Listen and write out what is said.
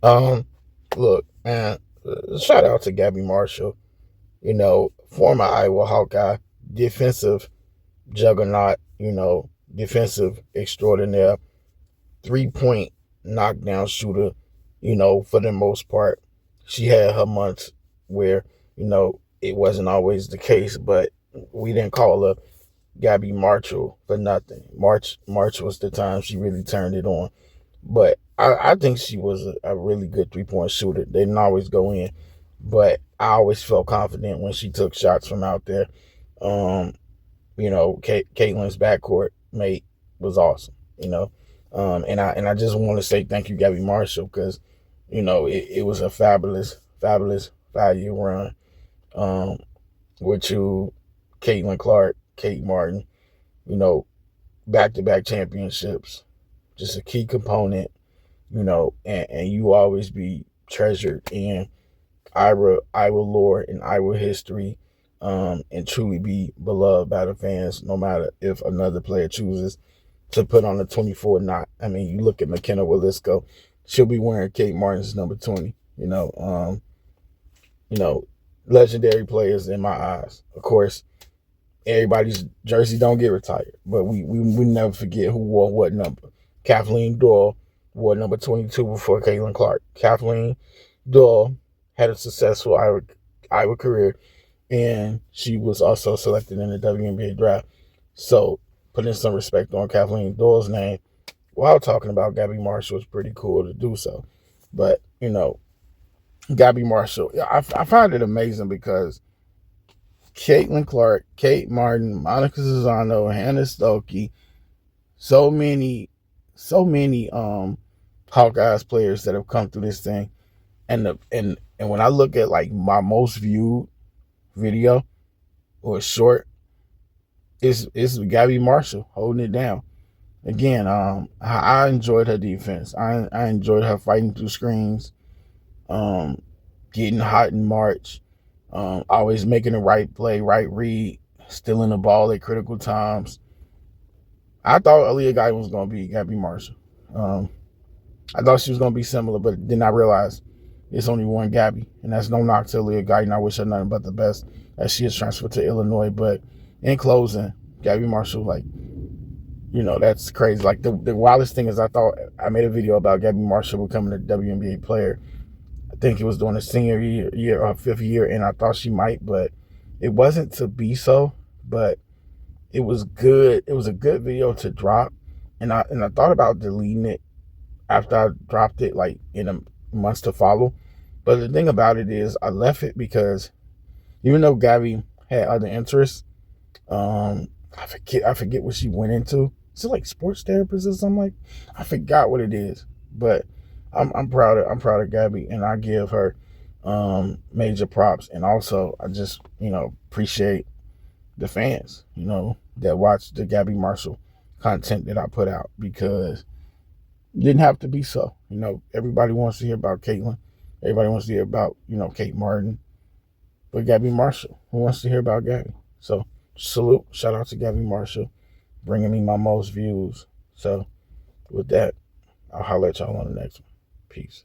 Um, Look, man, shout out to Gabbie Marshall. Former Iowa Hawkeye, defensive juggernaut. Defensive extraordinaire, 3-point knockdown shooter. For the most part, she had her months where it wasn't always the case, but we didn't call her Gabbie Marshall for nothing. March was the time she really turned it on. But I think she was a really good 3-point shooter. They didn't always go in, but I always felt confident when she took shots from out there. Um, Caitlin's backcourt mate was awesome. And I just want to say thank you, Gabbie Marshall, because it was a fabulous 5-year run um, with you, Caitlin Clark, Kate Martin. You know, back-to-back championships, just a key component. And you always be treasured in Iowa lore and Iowa history, and truly be beloved by the fans, no matter if another player chooses to put on a 24 knot. I mean, you look at McKenna Willisco, she'll be wearing Kate Martin's number 20. You know, legendary players in my eyes. Of course, everybody's jersey don't get retired, but we never forget who wore what number. Kathleen Doyle wore number 22 before Caitlin Clark. Kathleen Doyle had a successful Iowa career, and she was also selected in the WNBA draft. So putting some respect on Kathleen Doyle's name while talking about Gabbie Marshall was pretty cool to do so. But, Gabbie Marshall, I find it amazing because Caitlin Clark, Kate Martin, Monica Zazano, Hannah Stokey, so many Hawkeyes players that have come through this thing. And when I look at like my most viewed video or short, it's Gabbie Marshall holding it down. Again, I enjoyed her defense. I enjoyed her fighting through screens, um, getting hot in March, always making the right play, right read, stealing the ball at critical times. I thought Aaliyah Guy was going to be Gabbie Marshall. Um, I thought she was going to be similar, but then I realized it's only one Gabbie, and that's no knock to Aaliyah Guy, and I wish her nothing but the best as she is transferred to Illinois. But in closing, Gabbie Marshall, like, that's crazy. Like, the wildest thing is I thought I made a video about Gabbie Marshall becoming a WNBA player. I think it was during a senior year or fifth year, and I thought she might, but it wasn't to be so. But it was good. It was a good video to drop, and I thought about deleting it after I dropped it, like in a months to follow. But the thing about it is, I left it because even though Gabbie had other interests, I forget what she went into. Is it like sports therapist or something like? I forgot what it is, but I'm proud of Gabbie, and I give her major props. And also, I just appreciate the fans that watch the Gabbie Marshall content that I put out, because it didn't have to be so. Everybody wants to hear about Caitlin. Everybody wants to hear about Kate Martin, but Gabbie Marshall, who wants to hear about Gabbie? So salute, shout out to Gabbie Marshall, bringing me my most views. So with that, I'll holler at y'all on the next one. Peace.